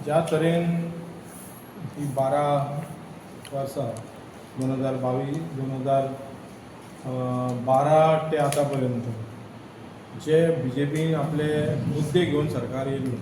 ज्या तरेन ही 12 वर्सां 2012 ते आतापर्यंत जे BJPन आपले मुद्दे घेवन सरकार येयली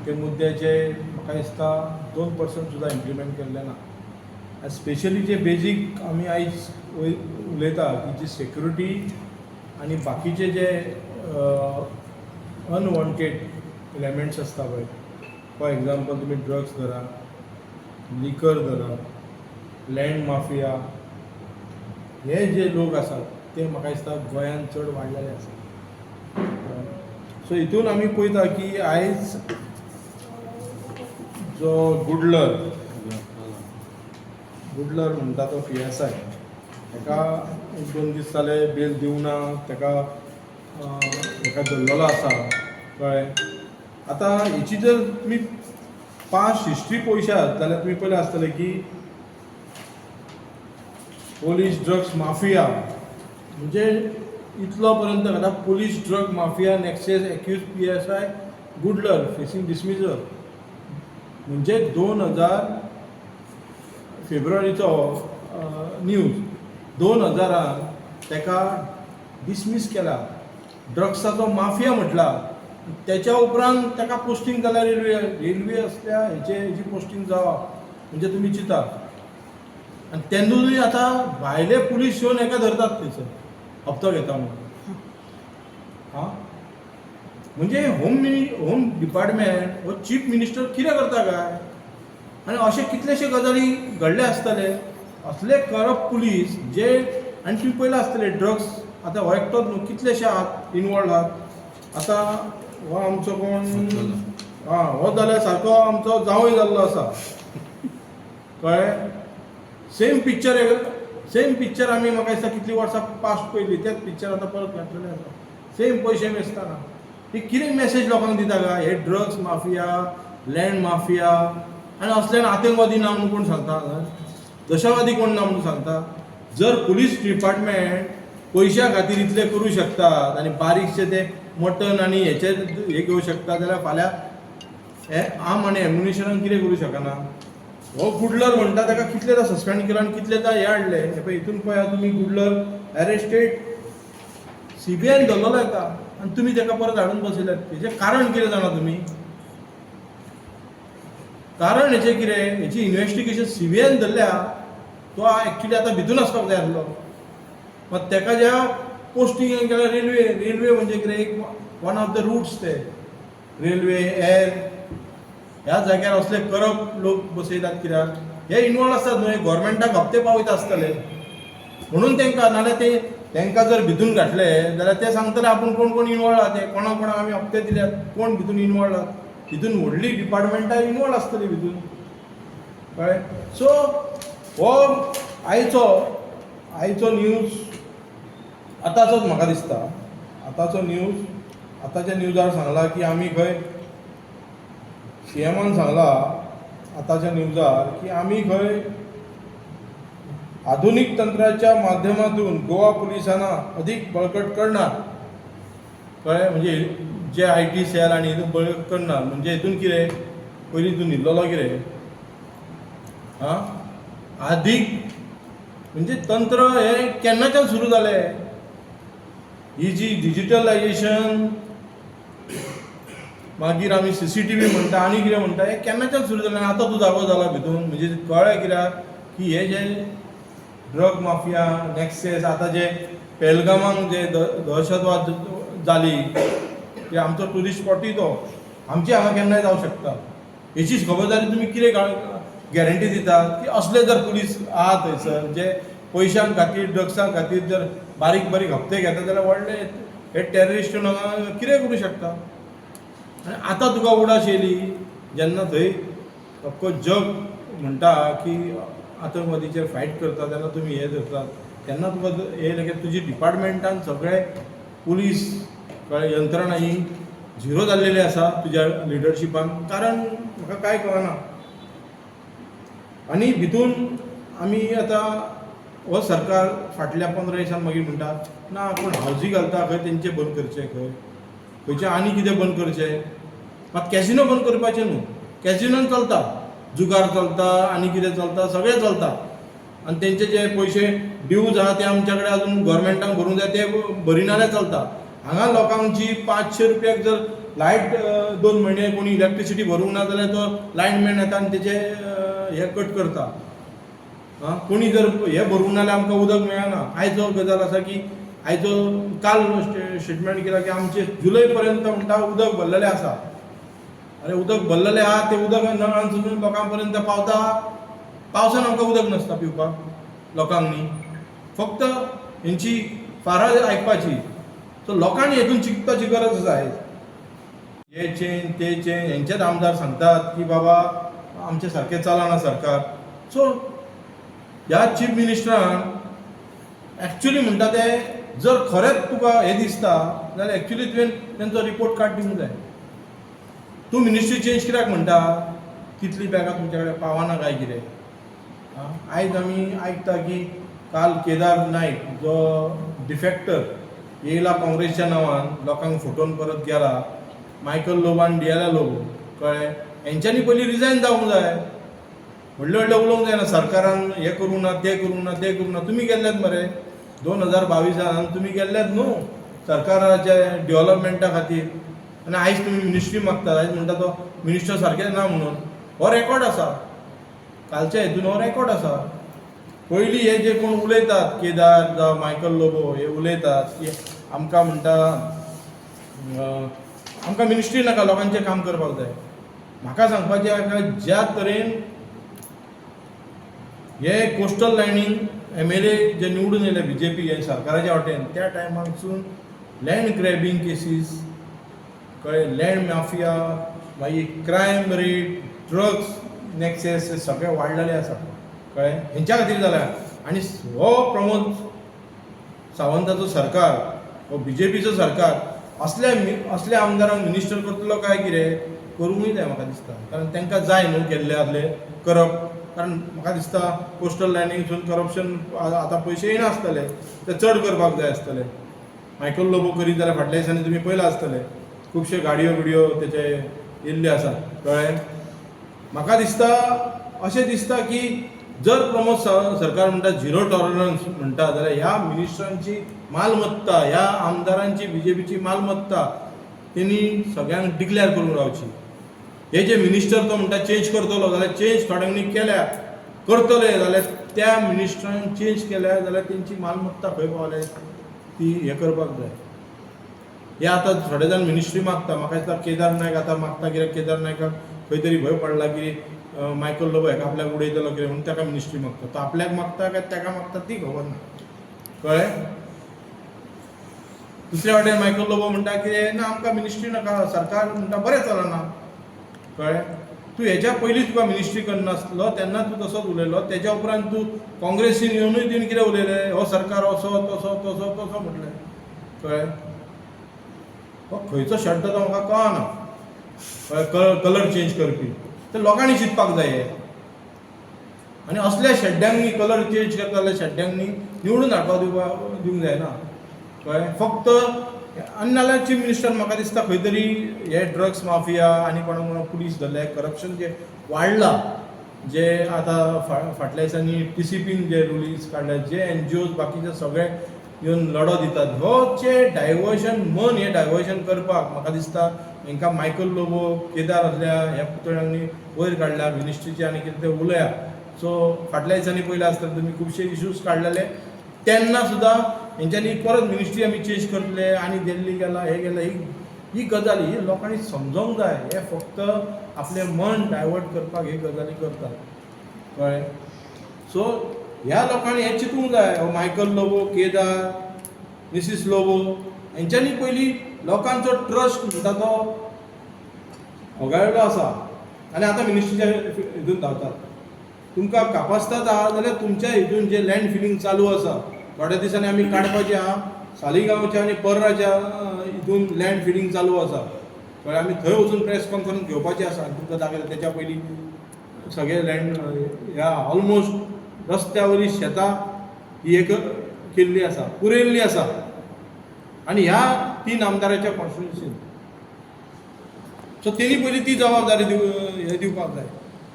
ते मुद्द्याचे म्हाका दिसता 2% सुद्दां इम्प्लिमेंट केल्ले ना. स्पेशली जे बेजीक आमी आयज उलयता की जी सेक्युरिटी आनी बाकीचे जे अनवॉन्टेड एलिमेंट्स आसता पळय, फॉर एग्जाम्पल तुमी ड्रग्स धरा, लिकर धरा, लँड माफिया, हे जे लोक आसात ते म्हाका दिसता गोंयांत चड वाडलेले आसात. सो हितून आमी पळयता की आयज जो गुडलर म्हणटा तो PSI, ताका 1-2 दीस जाले बेल दिवंक ना, ताका धरलेलो आसा कळ्ळें. आतां हेची जर तुमी पास्ट हिस्ट्री पळयशात जाल्यार तुमी पयलें आसतलें की पोलीस ड्रग्स माफिया म्हणजे इतलो पर्यंत घाता police drug mafia nexus accuse PSI गुडलर फेसिंग डिसमिसल म्हणजे 2000 फेब्रुवारीचो न्यूज 2000 ताका डिसमीस केला, ड्रग्साचो माफिया म्हटला. त्याच्या उपरांत ताका पोस्टींग जाल्या रेल्वे असल्या हेची पोस्टींग जावप म्हणजे तुमी चिंता. आनी तेन्नूय आतां भायले पुलीस येवन एका धरतात थंयसर हप्तो घेता म्हणून. हां म्हणजे होम डिपार्टमेंट हो चीफ मिनिस्टर कितें करता काय? आनी अशे कितलेशे गजाली घडले आसतले असले करप्ट पुलीस जे. आनी तुमी पयलें आसतले ड्रग्स आतां हो एकटोच न्हू, कितलेशे आहात इनवॉल्ड आहात. आतां हो आमचो कोण हो जाल्यार सारको आमचो जावंय जाल्लो आसा कळ्ळें. सेम पिक्चर आमी म्हाका दिसता कितलीं वर्सां पास्ट पयली तेच पिक्चर आतां परत घातलेलें आसा. सेम पयशे मेसतना ही कितें मॅसेज लोकांक दिता काय? हे ड्रग्स माफिया, लँड माफिया आनी असल्यान आतंकवादी ना म्हणून कोण सांगता? दहशतवादी कोण ना म्हणून सांगता? जर पुलीस डिपार्टमेंट पयशा खातीर इतले करूं शकतात आनी बारीकशे ते मटन आनी हेचे हे घेवं शकता जाल्यार फाल्यां हे आर्म आनी एम्युनिशनान कितें करूं शकना? हो गुडलर म्हणटा ताका कितलेदा सस्पेंड केला आनी कितलेदा हे हाडले. हे पळय हितून पळया तुमी गुडलर एरेस्टेड CBIन धरलेलो येता आनी तुमी ताका परत हाडून बसयल्यात. हेजें कारण कितें जाणा तुमी? कारण हेचें कितें? हेची इन्व्हेस्टिगेशन CBIन धरल्या तो एक्चुली आतां भितून आसपाक जाय आसलो. मात ताका ज्या पोस्टिंग केल्या रेल्वे म्हणजे कितें एक वन ऑफ द रूट्स ते रेल्वे एअर ह्या जाग्यार असले करप्ट लोक बसयतात. कित्याक हे इनवॉल्व आसतात न्हू, हे गव्हर्मेंटाक हप्ते पावयता आसतले म्हणून तांकां. नाल्यार ते तांकां जर भितून घातले जाल्यार ते सांगतले आपूण कोण कोण इनवॉल्व आहा ते, कोणाक आमी हप्ते दिल्यात, कोण भितून इनवॉल्व आहात. भितून व्हडली डिपार्टमेंटां इनवॉल्व आसतली भितून कळ्ळें. सो हो आयचो न्यूज आतांचोच म्हाका दिसता. आतांच्या न्यूजार सांगला की आमी खंय CMन सांगला आतांच्या न्यूजार की आमी खंय आधुनीक तंत्राच्या माध्यमातून गोवा पुलिसांना अधिक बळकट करणार कळ्ळें. म्हणजे जे IT सेल आनी हितून बळकट करणार म्हणजे हितून कितें पयलीं हितून न्हिदलेलो कितें अधिक म्हणजे तंत्र हे केन्नाच्यान सुरू जालें. ही जी डिजिटलायजेशन मागीर आमी CCTV म्हणटा आनी कितें म्हणटा हें केन्नाच्यान सुरू जालें. आतां तूं जागो जाला भितून म्हणजे कळ्ळें कित्याक की हे जे ड्रग माफिया नेक्सेस आतां जे पेलगामांक जे दहशतवाद जाली की आमचो ट्युरिस्ट स्पॉटूय तो आमचे हांगा केन्नाय जावं शकता. हेचीच खबरदारी तुमी कितें गॅरंटी दितात की असले जर पुलीस आहात थंयसर जे पयशांक खातीर ड्रग्सां खातीर जर बारीक हप्ते घेता जाल्यार व्हडले हे टेररिस्ट हांगा कितें करूं शकता. आनी आतां तुका उडाश येयली जेन्ना थंय अख्खो जग म्हणटा की आतंकवादीचेर फायट करता तेन्ना तुमी हे धरतात तेन्ना तुका हे लगेच तुजी डिपार्टमेंटान सगळे पुलीस यंत्रणा ही झिरो जाल्लेली आसा तुज्या लिडरशिपान. कारण म्हाका कांय कळना. आनी भितून आमी आतां हो सरकार फाटल्या 15 दिसान मागीर म्हणटा ना पूण हावजी घालता खंय तेंचे बंद करचे, खंयचे आनी कितें बंद करचें. मात कॅसिनो बंद करपाचें न्हू. कॅसिनोन चलता, जुगार चलता आनी कितें चलता, सगळें चलता. आनी तेंचे जे पयशे ड्यूज आहा ते आमच्या कडेन अजून गव्हर्मेंटाक भरूंक जाय ते भरिनाले चलता. हांगा लोकांची 500 रुपयाक जर लायट 2 म्हयने कोणी इलेक्ट्रिसिटी भरूंक ना जाल्यार तो लायटमॅन येता आनी तेचे हे कट करता. कोणी जर हे भरूंक ना जाल्यार आमकां उदक मेळना. आयचो गजाल आसा की आयचो काल स्टेटमेंट केला की आमचे जुलय पर्यंत म्हणटा उदक भरलेलें आसा. अरे उदक भरलेलें आहा तें उदक नळांसून लोकां पर्यंत पावता. पावसान आमकां उदक नासता पिवपाक लोकांक न्ही. फक्त हेंची फारां आयकपाची. सो लोकांनी हेतून चिंतपाची गरज आसा आयज. हे चेंज ते चेंज हेंचेच आमदार सांगतात की बाबा आमचे सारकें चलना सरकार. सो ह्या चीफ मिनिस्टरान एक्चुअली म्हणटा ते जर खरेंच तुका हे दिसता जाल्यार एक्चुअली तुवें तेंचो रिपोर्ट कार्ड दिवंक जाय. तूं मिनिस्ट्री चेंज कित्याक म्हणटा? कितली बॅगां तुमच्या कडेन पावना काय कितें? आयज आमी आयकता की काल केदार नायक जो डिफेक्टर येयला काँग्रेसच्या नांवान लोकांक फटोवन परत गेला. मायकल लोबो आनी डियाला लोबो कळ्ळें. हेंच्यांनी पयलीं रिजायन जावंक जाय. व्हडलें व्हडलें उलोवंक जायना सरकारान हें करूंक ना तें करूंक ना तें करूंक ना. तुमी गेल्ल्यात मरे 2022 तुमी गेल्ल्यात न्हू सरकाराच्या डेव्हलपमेंटा खातीर. आनी आयज तुमी मिनिस्ट्री मागतात. आयज म्हणटा तो मिनिस्टर सारकें ना म्हणून. हो रेकॉर्ड आसा. कालच्या हितून हो रेकॉर्ड आसा. पयलीं हे जे कोण उलयतात केदार जावं मायकल लोबो हे उलयतात की आमकां म्हणटा आमकां मिनिस्ट्री नाका लोकांचें काम करपाक जाय. म्हाका सांगपाचें आसा ज्या तरेन हे कोस्टल लायनीन MLA जे निवडून येयले BJP हे सरकाराच्या वाटेन त्या टायमारसून लँड ग्रॅबिंग केसीस कळ्ळें, लँड माफिया, मागीर क्रायम रेट, ड्रग्स नॅक्सेस हे सगळे वाडलेले आसा कळ्ळें. हेंच्या खातीर जाल्या. आनी हो प्रमोद सावंताचो सरकार हो BJPचो सरकार असल्या आमदारांक मिनिस्टर करतलो काय कितें करूंकय जाय म्हाका दिसता. कारण तांकां जाय न्हू केल्ले आसले करप. कारण म्हाका दिसता कोस्टल लायनीसून करप्शन आतां पयशे येना आसतले ते चड करपाक जाय आसतले. मायकल लोबो करीत जाल्यार फाटल्या दिसांनी तुमी पयला आसतले खुबशे गाडयो बिडयो तेचे येयल्ले आसा कळ्ळें. म्हाका दिसता अशें दिसता की जर प्रमोद सरकार म्हणटा झिरो टॉलरन्स म्हणटा जाल्यार ह्या मिनिस्टरांची मालमत्ता ह्या आमदारांची BJPची मालमत्ता तेणी सगळ्यांक डिक्लेअर करून रावची. हे जे मिनिस्टर तो म्हणटा चेंज करतलो जाल्यार चेंज थोड्यांनी केल्या करतले जाल्यार त्या मिनिस्टरान चेंज केल्या जाल्यार तेंची मालमत्ता खंय पावल्या ती हे करपाक जाय. हे आतां थोडे जाण मिनिस्ट्री मागता. म्हाका दिसता केदार नायक आतां मागता कित्याक केदार नायकाक खंय तरी भंय पडला की मायकल लोबो हेका आपल्याक उडयतलो कितें म्हणून ताका मिनिस्ट्री मागता. तो आपल्याक मागता काय ताका मागता ती खबर ना कळ्ळें. दुसऱ्या वाटेन मायकल लोबो म्हणटा की ना आमकां मिनिस्ट्री नाका सरकार म्हणटा बरें चलना कळ्ळें. तूं हेच्या पयलीं तुका मिनिस्ट्री करनासलो तेन्ना तूं तसोच उलयलो. तेच्या उपरांत तूं काँग्रेसीन येवनूय तुवें कितें उलयलें हो सरकार असो तसो तसो तसो म्हटलें कळ्ळें. हो खंयचो शब्द तो म्हाका कळना कळ्ळें. कलर चेंज करपी ते लोकांनी चिंतपाक जाय हे. आनी असल्या शेड्ड्यांनी कलर चेंज करता जाल्यार शेड्ड्यांनी निवडून हाडपाक दिवंक जायना कळ्ळें. फक्त आनी नाल्यार चीफ मिनिस्टर म्हाका दिसता खंय तरी हे ड्रग्स माफिया आनी कोणा पुलीस धरले करप्शन जे वाडलां जे आतां फाटल्या दिसांनी TCPन जे रुलीज काडले जे NGOs बाकीचे सगळे येवन लढो दितात होचे डायवर्शन मन हे डायवर्शन करपाक म्हाका दिसता हांकां मायकल लोबो केदार असल्या ह्या पुतळ्यांनी वयर काडल्या मिनिस्ट्रीचे आनी कितें ते उलया. सो फाटल्या दिसांनी पयले आसतना तुमी खुबशे इश्यूज काडलेले तेन्ना सुद्दां हेंच्यांनी परत मिनिस्ट्री आमी चेंज करतले आनी दिल्ली गेला हे गेला ही गजाली ही लोकांनी समजोंक जाय. हे फक्त आपलें मन डायवर्ट करपाक हे गजाली करतात कळ्ळें. सो ह्या लोकांनी हें चिंतूंक जाय. हो मायकल लोबो केदार मिसीस लोबो हेंच्यांनी पयलीं लोकांचो ट्रस्ट म्हणटा तो होगाळ्ळो आसा आनी आतां मिनिस्ट्रीच्या हितून धांवतात. तुमकां कापासतात आहा जाल्यार तुमच्या हितून जे लँड फिलिंग चालू आसा थोड्या दिसांनी आमी काडपाचें आहा. सालिगांवच्या आनी पर्राच्या हितून लँड फिलिंग चालू आसा कळ्ळें. आमी थंय वचून प्रेस कॉन्फरन्स घेवपाची आसा आनी तुमकां दाखयता तेच्या पयलीं सगळे लँड ह्या ऑलमोस्ट रस्त्या वयली शेतां ही एक केल्ली आसा पुरयल्ली आसा. आनी ह्या 3 आमदाराच्या कॉन्स्टिट्युन्सीन सो तेणी पयलीं ती जबाबदारी दिवपाक जाय,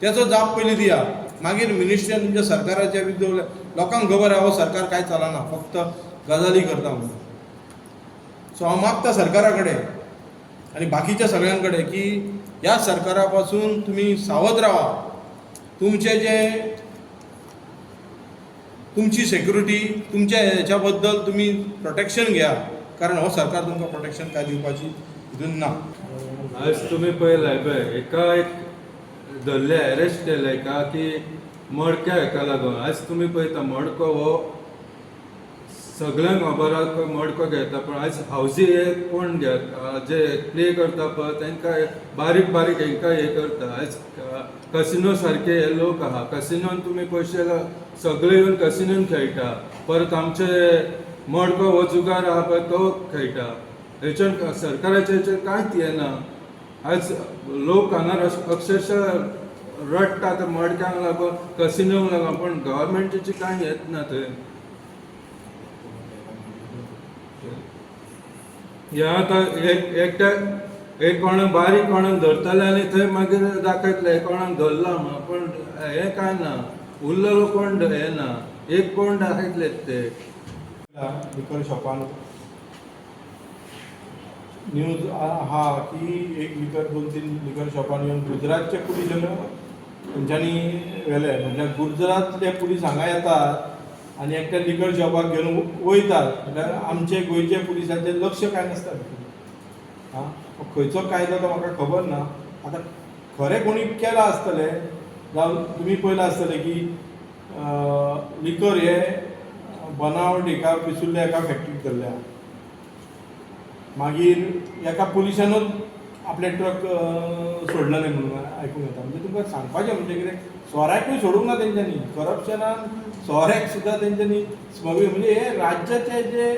त्याचो जाप पयलीं दिया, मागीर मिनिस्ट्री तुमच्या सरकाराच्या विरुद्ध लोकांक खबर आहा हो सरकार कांय चलना, फक्त गजाली करता म्हणून. सो हांव मागता सरकारा कडेन आनी बाकीच्या सगळ्यां कडेन की ह्या सरकारा पासून तुमी सावध रावा. तुमची सेक्युरिटी तुमच्या हेच्या बद्दल तुमी प्रोटेक्शन घ्या, कारण हो सरकार तुमकां प्रोटेक्शन काय दिवपाची हितून ना. आज तुम्ही पळयलां पळय एका एक धरले अरेस्ट केले एका की मडक्या हेका लागून. आज तुम्ही पळयता मडको हो सगळ्यांक खबर आहा मडको घेता, पण आज हावजी हे कोण घेता जे प्ले करता पळय तांकां बारीक बारीक हांकां हे करता. आज कसिनो सारके हे लोक आहा, कसिनोन तुमी पयशे सगळे येवन कसिनोन खेळटा, परत आमचे मडको हो जुगार आहा पळय तो खेळटा. हेच्यान सरकाराच्या हेचेर कांयच येना. आज लोक हांगा अक्षरशः रडटा त्या मडक्यांक लागून कसिनोक लागून, पण गव्हर्मेंटाची कांय येत ना थंय. ह्या आतां एक कोणाक बारीक कोणाक धरतले आनी थंय मागीर दाखयतले हे कोणाक धरला म्हणून, पण हें कांय ना, उरलेलो कोण हे ना, एक कोण दाखयतलेत ते. लिकर शॉपान न्यूज आहा की एक लिकर 2-3 लिकर शॉपान येवन गुजरातचे पुलीस तेंच्यांनी व्हेले, म्हणजे गुजरातले पुलीस हांगा येतात आनी एकट्या लिकर शॉपाक घेवन वयतात, म्हटल्यार आमचे गोंयचे पुलिसांचें लक्ष काय नासता भितर. खंयचो कायदो तो म्हाका खबर ना. आतां खरें कोणी केलां आसतलें जावं तुमी पळयलां आसतलें की लिकर हे बनावट एका पिसुल्ल्या एका फॅक्ट्रीक धरल्या, मागीर एका पुलिसानूच आपले ट्रक सोडलेले म्हणून आयकूंक येता. म्हणजे तुमकां सांगपाचें म्हणजे कितें, सोऱ्याकूय सोडूंक ना तेंच्यांनी, करप्शनान सोऱ्याक सुद्दां तेंच्यांनी स्मगलींग, म्हणजे हे राज्याचे जे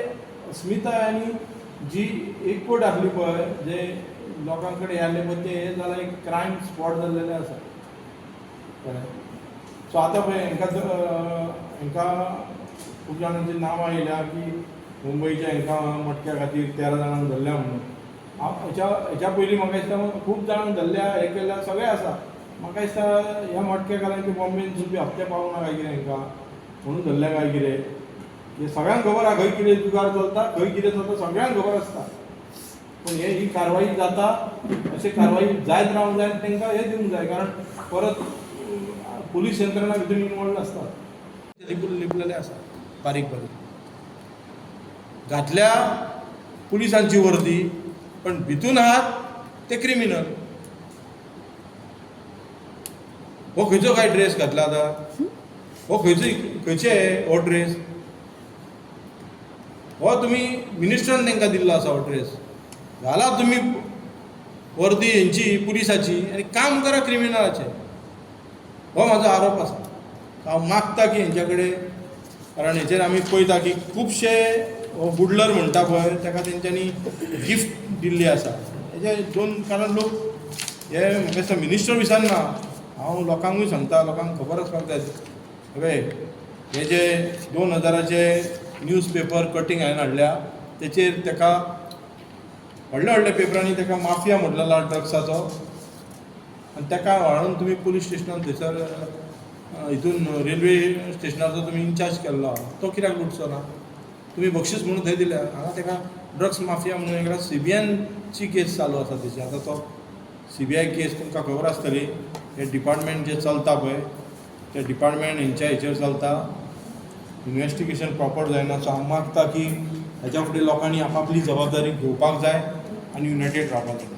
अस्मिताय आनी जी एकवट आसली पळय, जे लोकां कडेन आसले पळय ते हे जाल्यार एक क्रायम स्पॉट जाल्लेले आसा. सो आतां पळय हांकां खूब जाणांची नांवां आयल्या की मुंबयच्या हांकां मटक्या खातीर 13 जाणांक धरल्या म्हणून. हेच्या पयलीं म्हाका दिसता खूब जाणांक धरल्या, हे केल्या, सगळें आसा. म्हाका दिसता ह्या मटक्या कारांक बॉम्बेन सुद्दां हप्ते पावना काय कितें हांकां म्हणून धरल्या काय कितें, हे सगळ्यांक खबर आहा खंय कितें जुगार चलता, खंय कितें चलता सगळ्यांक खबर आसता. पूण ही कारवाई जाता अशी कारवाई जायत रावंक जाय, तांकां हे दिवंक जाय, कारण परत पुलीस यंत्रणा भितर इनवॉल्व आसतात, लिपलेले आसा बारीक बारीक घातल्या पुलिसांची वर्दी, पण भितून आहात ते क्रिमिनल. हो खंयचो काय ड्रेस घातला आतां, हो खंयचे हो ड्रेस, हो तुमी मिनिस्टरान तांकां दिल्लो आसा हो ड्रेस, घाला तुमी वर्दी हेंची पुलिसाची आनी काम करा क्रिमिनलाचें. हो म्हाजो आरोप आसा. हांव मागता की हेंच्या कडेन, कारण हेचेर आमी पळयता की खुबशे हो बुडलर म्हणटा पळय ताका तेंच्यांनी गिफ्ट दिल्ली आसा. हेजे दोन कारण लोक हे म्हाका दिसता मिनिस्टर विसरना, हांव लोकांकूय सांगता, लोकांक खबर आसपाक जाय. हे जे 2000चे न्यूज पेपर कटींग हांवें हाडल्या तेचेर ताका व्हडल्या पेपरांनी ताका माफिया म्हटलेला ड्रग्साचो, आनी ताका हाडून तुमी पुलीस स्टेशनान थंयसर हितून रेल्वे स्टेशनाचो तुमी इन्चार्ज केल्लो, तो कित्याक लुटचो ना? तुमी बक्षीस म्हणून थंय दिल्या. हांगा ताका ड्रग्स माफिया म्हणून एकदा CBIची केस चालू आसा तेची. आतां तो CBI केस तुमकां खबर आसतली, हे डिपार्टमेंट जे चलता पळय ते डिपार्टमेंट हेंच्या हेचेर चलता, इन्वेस्टिगेशन प्रॉपर जायना. सो हांव मागता की हेच्या फुडें लोकांनी आपापली जबाबदारी घेवपाक जाय आनी युनायटेड रावपाक जाय.